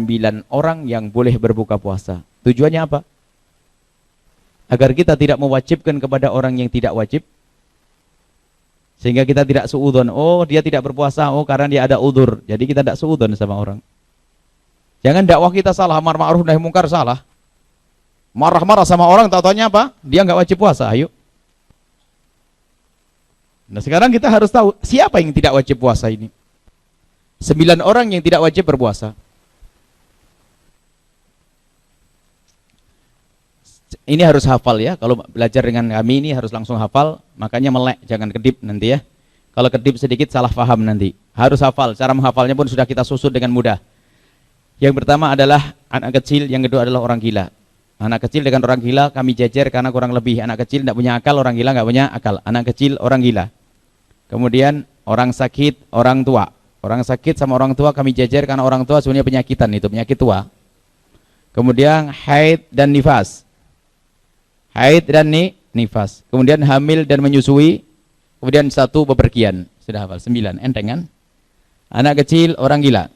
9 orang yang boleh berbuka puasa. Tujuannya apa? Agar kita tidak mewajibkan kepada orang yang tidak wajib. Sehingga kita tidak suudzon. Oh, dia tidak berpuasa. Oh, karena dia ada udzur. Jadi kita tidak suudzon sama orang. Jangan dakwah kita salah, amar ma'ruf nahi mungkar salah. Marah-marah sama orang, tahu-taunya apa? Dia nggak wajib puasa. Ayo. Nah, sekarang kita harus tahu siapa yang tidak wajib puasa ini. 9 orang yang tidak wajib berpuasa. Ini harus hafal ya. Kalau belajar dengan kami ini harus langsung hafal. Makanya melek, jangan kedip nanti ya. Kalau kedip sedikit salah paham nanti. Harus hafal. Cara menghafalnya pun sudah kita susun dengan mudah. Yang pertama adalah anak kecil, yang kedua adalah orang gila. Anak kecil dengan orang gila kami jejer karena kurang lebih. Anak kecil tidak punya akal, orang gila nggak punya akal. Anak kecil, orang gila. Kemudian orang sakit, orang tua. Orang sakit sama orang tua kami jejer karena orang tua sebenarnya penyakitan, itu penyakit tua. Kemudian haid dan nifas. Haid dan nifas. Kemudian hamil dan menyusui. Kemudian 1 bepergian. Sudah hafal 9. Enteng kan? Anak kecil, orang gila.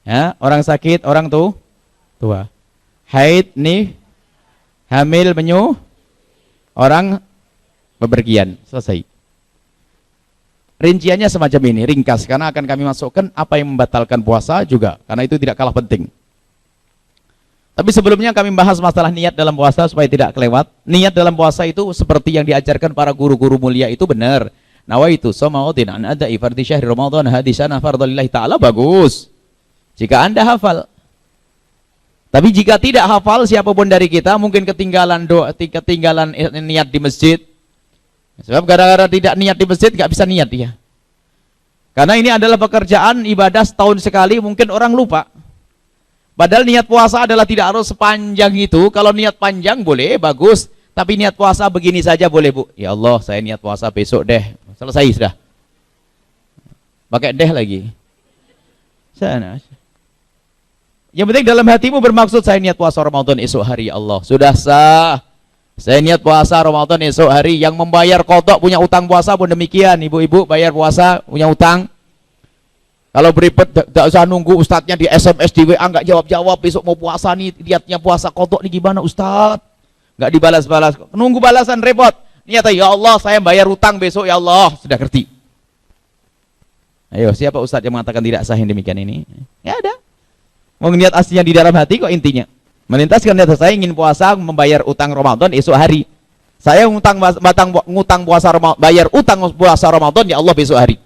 Ya, orang sakit, orang tua. Haid, hamil, orang bepergian. Selesai. Rinciannya semacam ini, ringkas, karena akan kami masukkan apa yang membatalkan puasa juga, karena itu tidak kalah penting. Tapi sebelumnya kami bahas masalah niat dalam puasa supaya tidak kelewat. Niat dalam puasa itu seperti yang diajarkan para guru-guru mulia itu benar. Nawaitu shaumaudin an ada'i fardhi syahri Ramadan hadisana fardhillahi ta'ala, bagus. Jika Anda hafal. Tapi jika tidak hafal, siapapun dari kita mungkin ketinggalan niat di masjid. Sebab gara-gara tidak niat di masjid nggak bisa niat dia. Karena ini adalah pekerjaan ibadah setahun sekali, mungkin orang lupa. Padahal niat puasa adalah tidak harus sepanjang itu. Kalau niat panjang boleh, bagus. Tapi niat puasa begini saja boleh, Bu. Ya Allah, saya niat puasa besok deh. Selesai sudah. Pakai deh lagi. Sana. Yang penting dalam hatimu bermaksud saya niat puasa Ramadan esok hari, ya Allah. Sudah sah. Saya niat puasa Ramadan esok hari. Yang membayar kodok punya utang puasa pun demikian. Ibu-ibu bayar puasa punya utang. Kalau beribet tidak usah nunggu ustadznya di SMS, di WA nggak jawab-jawab. Besok mau puasa nih, niatnya puasa kodok nih gimana ustadz? Nggak dibalas-balas. Nunggu balasan repot. Niatnya ya Allah saya bayar utang besok ya Allah. Sudah ngerti. Ayo, siapa ustadz yang mengatakan tidak sah yang demikian ini? Ya ada. Mau niat aslinya di dalam hati kok intinya. Melintaskan niat saya ingin puasa membayar utang Ramadan esok hari. Saya ngutang puasa Ramadan, bayar utang puasa Ramadan ya Allah besok hari.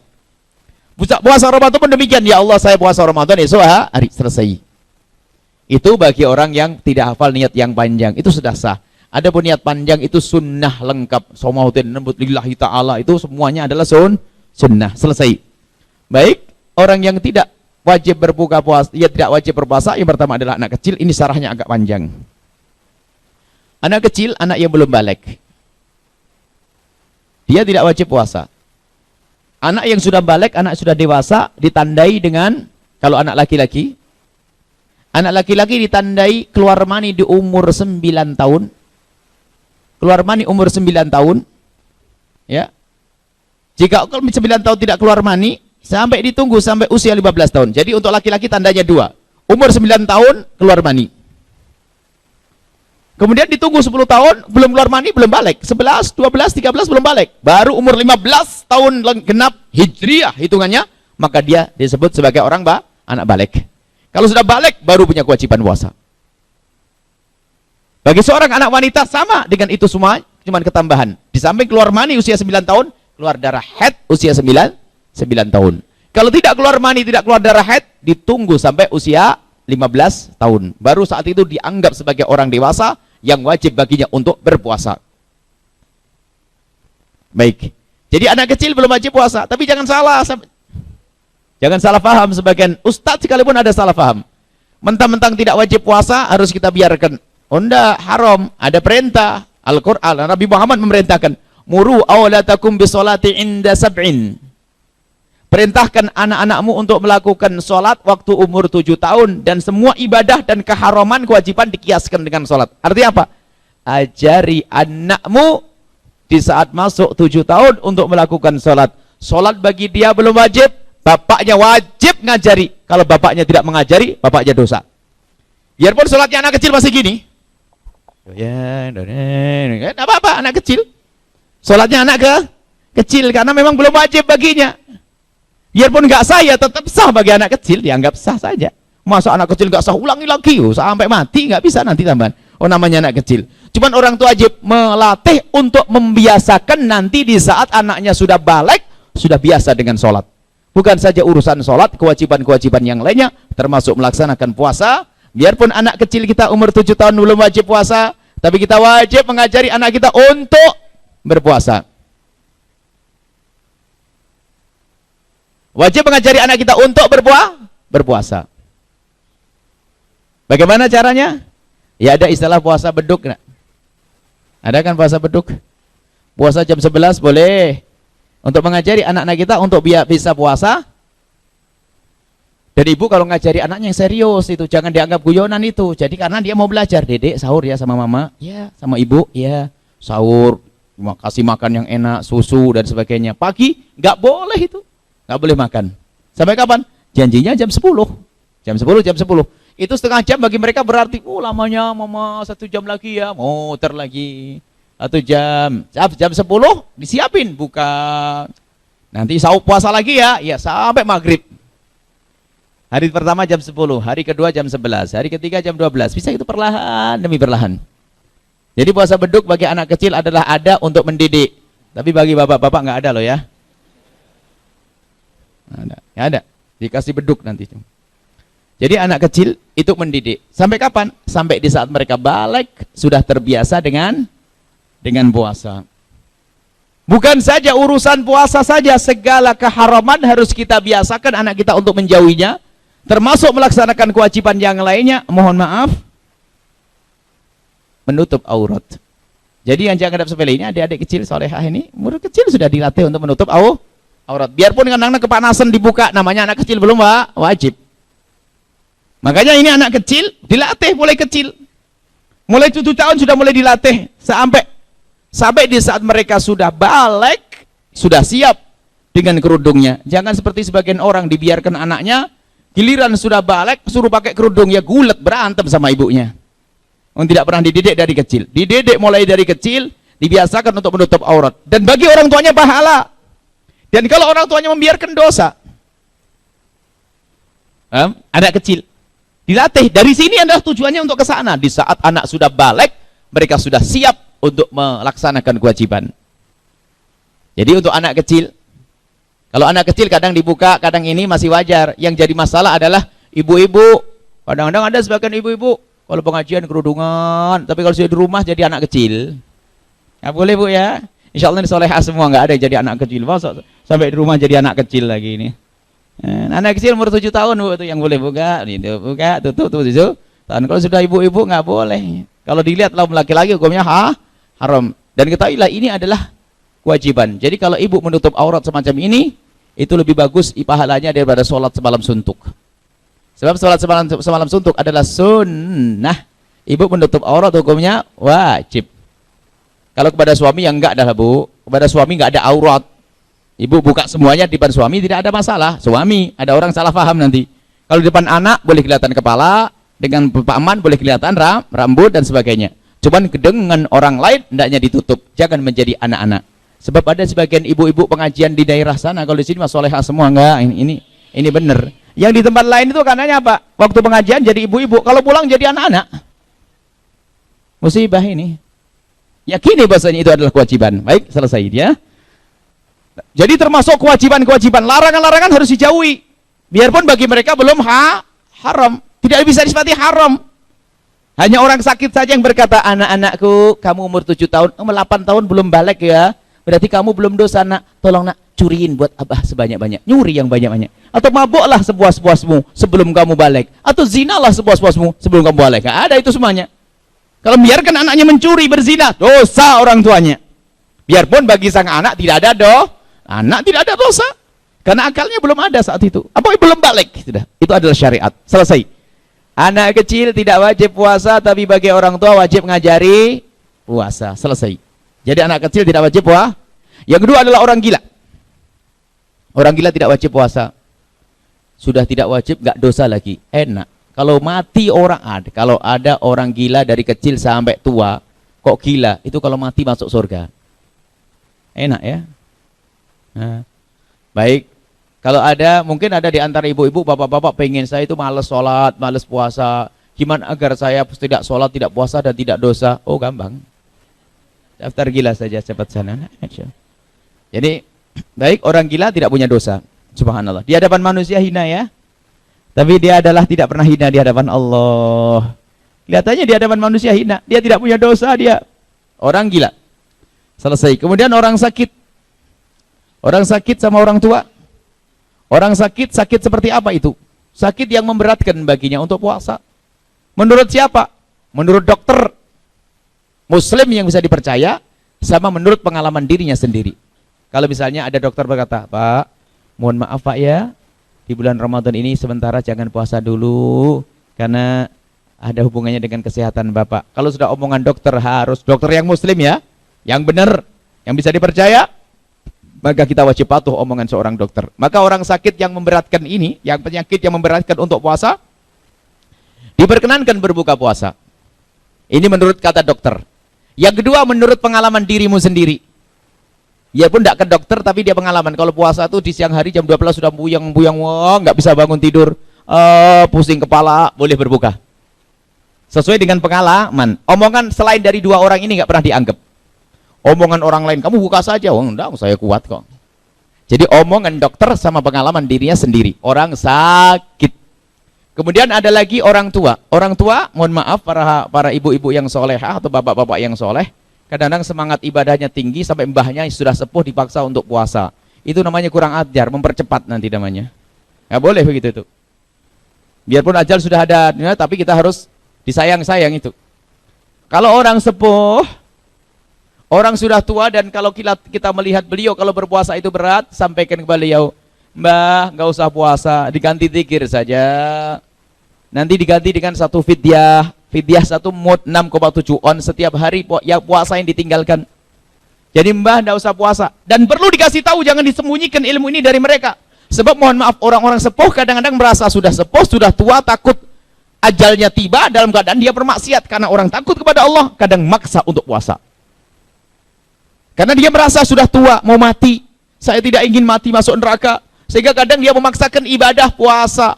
Puasa Ramadan pun demikian, ya Allah saya puasa Ramadan esok hari, selesai. Itu bagi orang yang tidak hafal niat yang panjang, itu sudah sah. Adapun niat panjang itu sunnah lengkap. Shaumaudin nambut lillahi ta'ala, itu semuanya adalah sunnah, selesai. Baik, orang yang tidak wajib berbuka puasa, ia tidak wajib berpuasa, yang pertama adalah anak kecil. Ini syarahnya agak panjang. Anak kecil, anak yang belum balik, dia tidak wajib puasa. Anak yang sudah balik, anak sudah dewasa, ditandai dengan, kalau anak laki-laki ditandai keluar mani di umur 9 tahun. Keluar mani umur 9 tahun. Ya. Jika 9 tahun tidak keluar mani, sampai ditunggu sampai usia 15 tahun. Jadi untuk laki-laki tandanya 2. Umur 9 tahun keluar mani. Kemudian ditunggu 10 tahun belum keluar mani, belum balik. 11, 12, 13 belum balik. Baru umur 15 tahun genap hijriah hitungannya, maka dia disebut sebagai orang anak balik. Kalau sudah balik baru punya kewajiban puasa. Bagi seorang anak wanita sama dengan itu semua, cuman ketambahan. Di samping keluar mani usia 9 tahun, keluar darah haid usia 9 tahun. Kalau tidak keluar mani, tidak keluar darah haid, ditunggu sampai usia 15 tahun. Baru saat itu dianggap sebagai orang dewasa yang wajib baginya untuk berpuasa. Baik. Jadi anak kecil belum wajib puasa, tapi jangan salah paham sebagian ustadz sekalipun ada salah paham. Mentang-mentang tidak wajib puasa harus kita biarkan. Oh enggak, haram. Ada perintah Al-Qur'an. Nabi Muhammad memerintahkan, "Muru awlatakum bisolati inda sab'in." Perintahkan anak-anakmu untuk melakukan sholat waktu umur 7 tahun. Dan semua ibadah dan keharaman kewajiban dikiaskan dengan sholat. Artinya apa? Ajari anakmu di saat masuk 7 tahun untuk melakukan sholat. Sholat bagi dia belum wajib, bapaknya wajib ngajari. Kalau bapaknya tidak mengajari, bapaknya dosa. Biarpun sholatnya anak kecil masih gini. Ya, enggak apa-apa anak kecil. Sholatnya anak kecil karena memang belum wajib baginya. Biarpun nggak sah ya tetap sah bagi anak kecil, dianggap sah saja. Masa anak kecil nggak sah, ulangi lagi, sampai mati nggak bisa nanti tambahan. Oh namanya anak kecil. Cuman orang tua wajib melatih untuk membiasakan nanti di saat anaknya sudah balik, sudah biasa dengan sholat. Bukan saja urusan sholat, kewajiban-kewajiban yang lainnya, termasuk melaksanakan puasa. Biarpun anak kecil kita umur 7 tahun belum wajib puasa, tapi kita wajib mengajari anak kita untuk berpuasa. Wajib mengajari anak kita untuk berpuasa. Bagaimana caranya? Ya ada istilah puasa beduk. Nah. Ada kan puasa beduk? Puasa jam 11 boleh. Untuk mengajari anak-anak kita untuk bisa puasa. Dan ibu kalau ngajari anaknya yang serius itu, jangan dianggap guyonan itu. Jadi karena dia mau belajar, dedek sahur ya sama mama, ya sama ibu, ya sahur, kasih makan yang enak, susu dan sebagainya. Pagi nggak boleh itu. Nggak boleh makan. Sampai kapan? Janjinya jam 10. Jam 10. Itu setengah jam bagi mereka berarti, lamanya mama 1 jam lagi ya, muter lagi. 1 jam. Jam 10 disiapin buka. Nanti sahur puasa lagi ya, sampai maghrib. Hari pertama jam 10, hari kedua jam 11, hari ketiga jam 12. Bisa itu perlahan demi perlahan. Jadi puasa beduk bagi anak kecil adalah ada untuk mendidik. Tapi bagi bapak-bapak nggak ada loh ya. Ada. Dikasih beduk nanti. Jadi anak kecil itu mendidik. Sampai kapan? Sampai di saat mereka balik sudah terbiasa dengan puasa. Bukan saja urusan puasa saja, segala keharaman harus kita biasakan anak kita untuk menjauhinya, termasuk melaksanakan kewajiban yang lainnya. Mohon maaf, menutup aurat. Jadi yang jangan anggap sepele ini, adik-adik kecil solehah ini, umur kecil sudah dilatih untuk menutup aurat. Biarpun kadang-kadang kepanasan dibuka, namanya anak kecil belum wajib. Makanya ini anak kecil dilatih mulai kecil. Mulai 7 tahun sudah mulai dilatih sampai di saat mereka sudah balik, sudah siap dengan kerudungnya. Jangan seperti sebagian orang dibiarkan anaknya, giliran sudah balik suruh pakai kerudung, ya gulet, berantem sama ibunya. Tidak pernah dididik dari kecil. Dididik mulai dari kecil, dibiasakan untuk menutup aurat. Dan bagi orang tuanya pahala. Dan kalau orang tuanya membiarkan dosa, anak kecil dilatih. Dari sini adalah tujuannya untuk ke sana. Di saat anak sudah balik, mereka sudah siap untuk melaksanakan kewajiban. Jadi untuk anak kecil, kalau anak kecil kadang dibuka, kadang ini masih wajar. Yang jadi masalah adalah ibu-ibu. Kadang-kadang ada sebagian ibu-ibu, kalau pengajian kerudungan, tapi kalau sudah di rumah jadi anak kecil. Nggak boleh bu ya. Insya Allah ini solehah semua, nggak ada yang jadi anak kecil. Sampai di rumah jadi anak kecil lagi ini. Anak kecil umur 7 tahun bu, itu yang boleh buka, buka, tutup. Kalau sudah ibu-ibu nggak boleh. Kalau dilihat laum laki-laki hukumnya haram. Dan ketahuilah ini adalah kewajiban. Jadi kalau ibu menutup aurat semacam ini, itu lebih bagus pahalanya daripada sholat semalam suntuk. Sebab sholat semalam suntuk adalah sunnah. Ibu menutup aurat hukumnya wajib. Kalau kepada suami yang enggak adalah bu, kepada suami enggak ada aurat. Ibu buka semuanya di depan suami tidak ada masalah. Suami, ada orang salah paham nanti. Kalau di depan anak boleh kelihatan kepala, dengan paman boleh kelihatan rambut dan sebagainya. Cuman dengan orang lain hendaknya ditutup, jangan menjadi anak-anak. Sebab ada sebagian ibu-ibu pengajian di daerah sana, kalau di sini mas solehah semua enggak, ini benar. Yang di tempat lain itu karenanya apa? Waktu pengajian jadi ibu-ibu, kalau pulang jadi anak-anak. Musibah ini. Yakini bahasanya itu adalah kewajiban. Baik, selesai dia. Jadi termasuk kewajiban-kewajiban, larangan-larangan harus dijauhi. Biarpun bagi mereka belum haram, tidak bisa disifati haram. Hanya orang sakit saja yang berkata, anak-anakku, kamu umur 7 tahun, 8 tahun belum balik ya. Berarti kamu belum dosa nak. Tolong nak, curiin buat abah sebanyak-banyak. Nyuri yang banyak-banyak. Atau mabuklah sepuas-puasmu sebelum kamu balik. Atau zinalah sepuas-puasmu sebelum kamu balik. Nggak ada itu semuanya. Kalau biarkan anaknya mencuri, berzina, dosa orang tuanya. Biarpun bagi sang anak tidak ada anak tidak ada dosa. Karena akalnya belum ada saat itu. Apa belum balik? Sudah. Itu adalah syariat. Selesai. Anak kecil tidak wajib puasa, tapi bagi orang tua wajib ngajari puasa. Selesai. Jadi anak kecil tidak wajib puasa. Yang kedua adalah orang gila. Orang gila tidak wajib puasa. sudah tidak wajib, nggak dosa lagi. Enak. Kalau mati orang kalau ada orang gila dari kecil sampai tua, kok gila, itu kalau mati masuk surga. Enak ya. Nah, baik. Kalau ada, mungkin ada di antara ibu-ibu, bapak-bapak pengen saya itu males sholat, males puasa. Gimana agar saya tidak sholat, tidak puasa, dan tidak dosa? Oh, gampang. Daftar gila saja, cepat sana. Jadi, baik, orang gila tidak punya dosa. Subhanallah. Di hadapan manusia hina ya. Tapi dia adalah tidak pernah hina di hadapan Allah. Kelihatannya di hadapan manusia hina. Dia tidak punya dosa, dia orang gila. Selesai. Kemudian orang sakit. Orang sakit sama orang tua. Orang sakit, sakit seperti apa itu? Sakit yang memberatkan baginya untuk puasa. Menurut siapa? Menurut dokter Muslim yang bisa dipercaya, sama menurut pengalaman dirinya sendiri. Kalau misalnya ada dokter berkata, Pak, mohon maaf Pak ya, di bulan Ramadan ini sementara jangan puasa dulu, karena ada hubungannya dengan kesehatan Bapak. Kalau sudah omongan dokter, harus dokter yang Muslim ya, yang benar, yang bisa dipercaya, maka kita wajib patuh omongan seorang dokter. Maka orang sakit yang memberatkan ini, yang penyakit yang memberatkan untuk puasa, diperkenankan berbuka puasa. Ini menurut kata dokter. Yang kedua, menurut pengalaman dirimu sendiri. Ya pun tidak ke dokter, tapi dia pengalaman. Kalau puasa tuh di siang hari jam 12 sudah buyang-buyang, wah, nggak bisa bangun tidur, pusing kepala, boleh berbuka. Sesuai dengan pengalaman. Omongan selain dari dua orang ini nggak pernah dianggap. Omongan orang lain, kamu buka saja, oh enggak, saya kuat kok. Jadi omongan dokter sama pengalaman dirinya sendiri. Orang sakit. Kemudian ada lagi orang tua. Orang tua, mohon maaf para ibu-ibu yang solehah atau bapak-bapak yang soleh, kadang-kadang semangat ibadahnya tinggi sampai mbahnya sudah sepuh dipaksa untuk puasa. Itu namanya kurang ajar, mempercepat nanti namanya. Nggak boleh begitu itu. Biarpun ajal sudah ada, ya, tapi kita harus disayang-sayang itu. Kalau orang sepuh, orang sudah tua, dan kalau kita melihat beliau kalau berpuasa itu berat, sampaikan ke beliau, Mbah, nggak usah puasa, diganti zikir saja. Nanti diganti dengan satu fidyah. Fidyah satu mud 6,7 on setiap hari ya puasa yang ditinggalkan. Jadi Mbah nggak usah puasa. Dan perlu dikasih tahu, jangan disembunyikan ilmu ini dari mereka. Sebab mohon maaf, orang-orang sepuh kadang-kadang merasa sudah sepuh, sudah tua, takut ajalnya tiba, dalam keadaan dia bermaksiat. Karena orang takut kepada Allah, kadang maksa untuk puasa. Karena dia merasa sudah tua, mau mati. Saya tidak ingin mati masuk neraka. Sehingga kadang dia memaksakan ibadah puasa.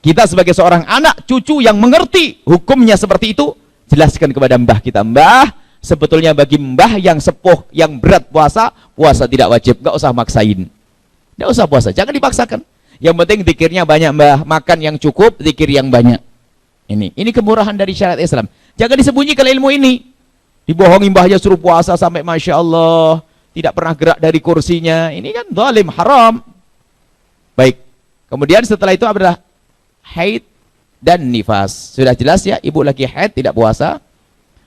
Kita sebagai seorang anak, cucu yang mengerti hukumnya seperti itu, jelaskan kepada mbah kita, Mbah, sebetulnya bagi mbah yang sepuh, yang berat puasa, puasa tidak wajib, gak usah maksain. Gak usah puasa, jangan dipaksakan. Yang penting zikirnya banyak Mbah, makan yang cukup, zikir yang banyak. Ini kemurahan dari syariat Islam. Jangan disembunyikan ilmu ini. Dibohongi mbahnya suruh puasa sampai Masya Allah, tidak pernah gerak dari kursinya. Ini kan zalim, haram. Baik, kemudian setelah itu adalah haid dan nifas. Sudah jelas ya, ibu lagi haid tidak puasa,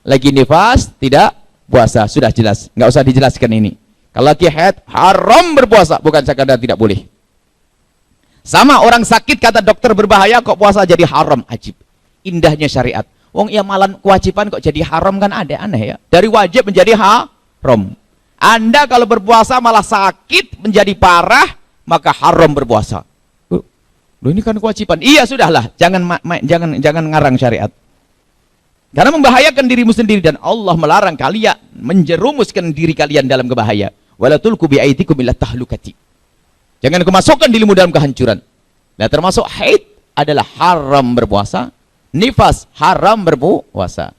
lagi nifas tidak puasa, sudah jelas, nggak usah dijelaskan ini. Kalau lagi haid haram berpuasa, bukan sekadar tidak boleh. Sama orang sakit, kata dokter berbahaya, kok puasa jadi haram. Ajib, indahnya syariat. Wong ya malam kewajiban kok jadi haram, kan ada aneh ya. Dari wajib menjadi haram. Anda kalau berpuasa malah sakit menjadi parah, maka haram berpuasa. Loh, ini kan kewajiban. Iya, sudahlah, jangan ngarang syariat. Karena membahayakan dirimu sendiri, dan Allah melarang kalian menjerumuskan diri kalian dalam kebahaya. Wala tulqu bi aydikum ila tahlukati. Jangan kemasukkan dirimu dalam kehancuran. Nah, termasuk haid adalah haram berpuasa, nifas haram berpuasa.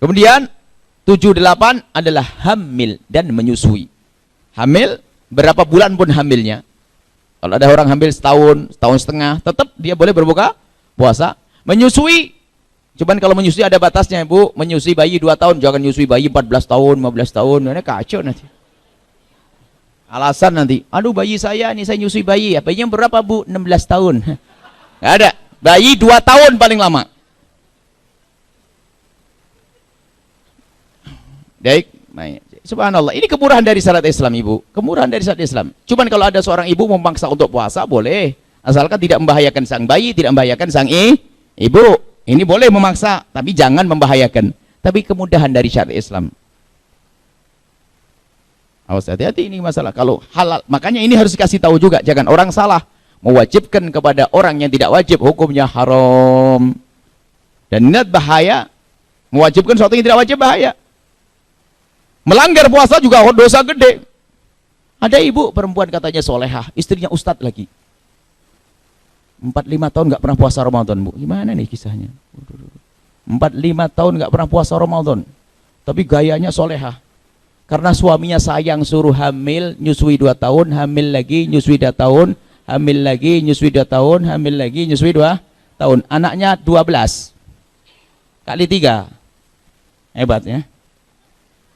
Kemudian 7-8 adalah hamil dan menyusui. Hamil berapa bulan pun hamilnya. Kalau ada orang hamil setahun setengah, tetap dia boleh berbuka puasa. Menyusui, cuman kalau menyusui ada batasnya, Ibu. Menyusui bayi 2 tahun, jangan menyusui bayi 14 tahun, 15 tahun. Ini kacau nanti. Alasan nanti, aduh bayi saya nih, saya nyusui bayi. Bayinya berapa, Bu? 16 tahun. Nggak ada. Bayi 2 tahun paling lama. Baik, subhanallah, ini kemurahan dari syariat Islam, Ibu. Kemurahan dari syariat Islam. Cuman kalau ada seorang ibu memaksa untuk puasa, boleh. Asalkan tidak membahayakan sang bayi, tidak membahayakan sang ibu. Ini boleh memaksa, tapi jangan membahayakan. Tapi kemudahan dari syariat Islam. Awas, hati-hati ini masalah. Kalau halal, makanya ini harus dikasih tahu juga. Jangan orang salah mewajibkan kepada orang yang tidak wajib, hukumnya haram. Dan niat bahaya, mewajibkan sesuatu yang tidak wajib bahaya. Melanggar puasa juga dosa gede. Ada ibu perempuan katanya solehah, istrinya ustadz lagi. 4-5 tahun nggak pernah puasa Ramadan, Bu. Gimana nih kisahnya? 4-5 tahun nggak pernah puasa Ramadan, tapi gayanya solehah. Karena suaminya sayang, suruh hamil, nyusui 2 tahun, hamil lagi, nyusui 2 tahun, hamil lagi, nyusui 2 tahun, hamil lagi, nyusui 2 tahun. Anaknya 12 kali 3. Hebat ya.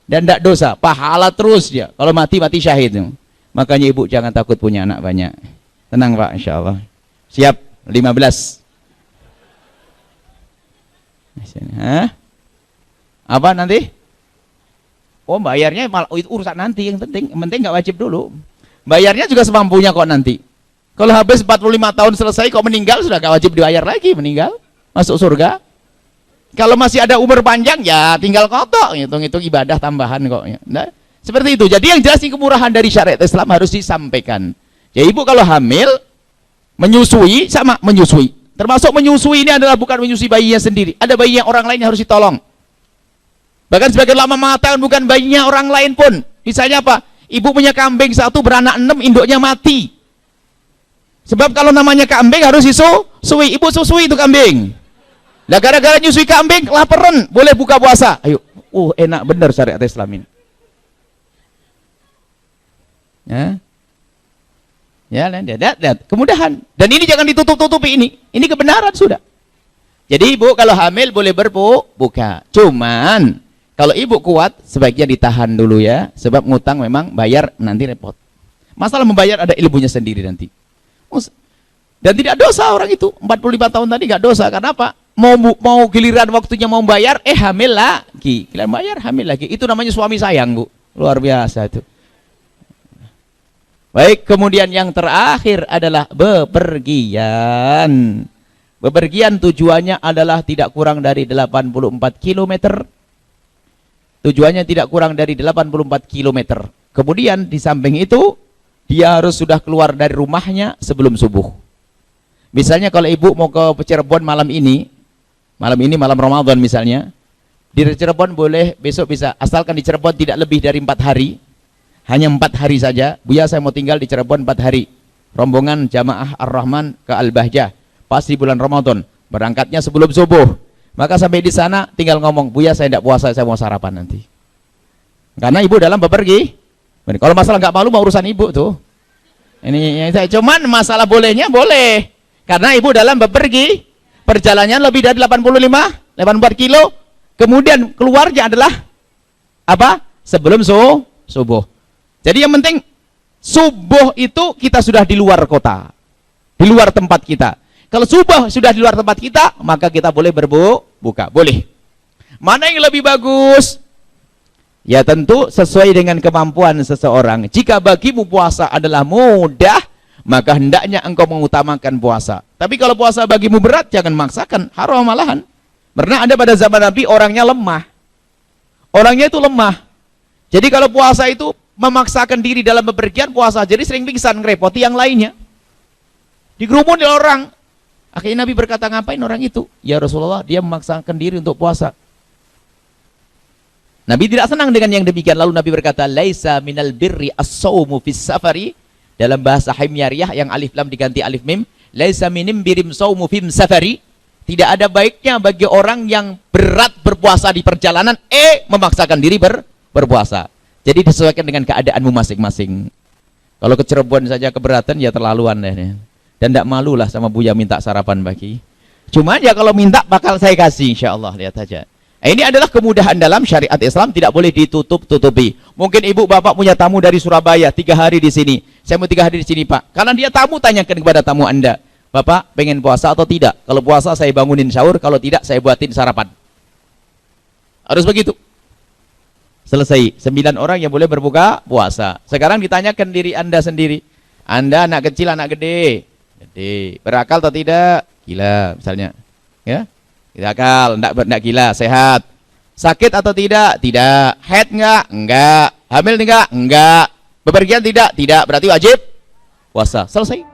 Dan tidak dosa, pahala terus dia. Kalau mati syahid. Makanya ibu jangan takut punya anak banyak. Tenang Pak, insya Allah. Siap, 15. Hah? Apa nanti? Oh, bayarnya malah itu urusan nanti, yang penting nggak wajib dulu. Bayarnya juga semampunya kok nanti. Kalau habis 45 tahun selesai kok meninggal, sudah nggak wajib dibayar lagi, meninggal masuk surga. Kalau masih ada umur panjang ya tinggal kotok, hitung-hitung ibadah tambahan kok. Nah, seperti itu. Jadi yang jelas kemurahan dari syariat Islam harus disampaikan. Ya ibu kalau hamil, menyusui sama menyusui. Termasuk menyusui ini adalah bukan menyusui bayinya sendiri. Ada bayi yang orang lain yang harus ditolong. Bahkan sebagian ulama mengatakan bukan bayinya orang lain pun. Misalnya apa? Ibu punya kambing 1 beranak 6, induknya mati. Sebab kalau namanya kambing harus disusui. Ibu susui itu kambing. Nah gara-gara nyusui kambing, laparan, boleh buka puasa. Ayo, enak bener syariat Islam ini. Ya, lihat, kemudahan. Dan ini jangan ditutup-tutupi ini. Ini kebenaran sudah. Jadi ibu kalau hamil boleh berbuka. Cuman kalau ibu kuat, sebaiknya ditahan dulu ya. Sebab ngutang memang bayar nanti repot. Masalah membayar ada ilmunya sendiri nanti. Dan tidak dosa orang itu. 45 tahun tadi nggak dosa. Karena apa? Mau giliran waktunya mau bayar, hamil lagi. Giliran bayar, hamil lagi. Itu namanya suami sayang, Bu. Luar biasa itu. Baik, kemudian yang terakhir adalah bepergian. Bepergian tujuannya adalah tidak kurang dari 84 km. Tujuannya tidak kurang dari 84 km. Kemudian di samping itu, dia harus sudah keluar dari rumahnya sebelum subuh. Misalnya kalau ibu mau ke Cirebon malam Ramadan misalnya, di Cirebon boleh, besok bisa, asalkan di Cirebon tidak lebih dari 4 hari, hanya 4 hari saja. Buya saya mau tinggal di Cirebon 4 hari, rombongan jamaah Ar-Rahman ke Al-Bahjah, pas di bulan Ramadan, berangkatnya sebelum subuh. Maka sampai di sana tinggal ngomong, Buya saya tidak puasa, saya mau sarapan nanti. Karena ibu dalam bepergi. Kalau masalah nggak malu, mau urusan ibu tuh. Ini saya cuman masalah bolehnya boleh. Karena ibu dalam bepergi, perjalanannya lebih dari 84 kilo, kemudian keluarnya adalah apa? Sebelum subuh. Jadi yang penting subuh itu kita sudah di luar kota, di luar tempat kita. Kalau subuh sudah di luar tempat kita, maka kita boleh berbuka, boleh. Mana yang lebih bagus? Ya tentu sesuai dengan kemampuan seseorang. Jika bagimu puasa adalah mudah, maka hendaknya engkau mengutamakan puasa. Tapi kalau puasa bagimu berat, jangan maksakan, haram malahan. Pernah ada pada zaman Nabi orangnya lemah. Orangnya itu lemah. Jadi kalau puasa itu memaksakan diri dalam bepergian puasa, jadi sering pingsan, ngerepoti yang lainnya. Digerumuni orang. Akhirnya Nabi berkata, ngapain orang itu? Ya Rasulullah, dia memaksakan diri untuk puasa. Nabi tidak senang dengan yang demikian. Lalu Nabi berkata, laisa minal birri as-sawmu fis safari. Dalam bahasa Himyariyah yang alif lam diganti alif mim, laisa minim birim sawmu fim safari. Tidak ada baiknya bagi orang yang berat berpuasa di perjalanan, memaksakan diri berpuasa. Jadi disesuaikan dengan keadaanmu masing-masing. Kalau ke Cirebon saja keberatan, ya terlaluan deh. Dan tidak malulah sama Buya minta sarapan bagi. Cuma ya kalau minta bakal saya kasih, insya Allah, lihat aja. Ini adalah kemudahan dalam syariat Islam, tidak boleh ditutup-tutupi. Mungkin ibu bapak punya tamu dari Surabaya 3 hari di sini. Saya mau 3 hari di sini Pak. Karena dia tamu, tanyakan kepada tamu Anda, Bapak pengen puasa atau tidak? Kalau puasa saya bangunin sahur, kalau tidak saya buatin sarapan. Harus begitu. Selesai. 9 orang yang boleh berbuka puasa. Sekarang ditanyakan diri Anda sendiri. Anda anak kecil, anak gede? Gede. Berakal atau tidak? Gila misalnya. Ya? Tidak akal, enggak gila, sehat. Sakit atau tidak? Tidak. Haid enggak? Enggak. Hamil enggak? Enggak. Bepergian tidak? Tidak. Berarti wajib puasa. Selesai.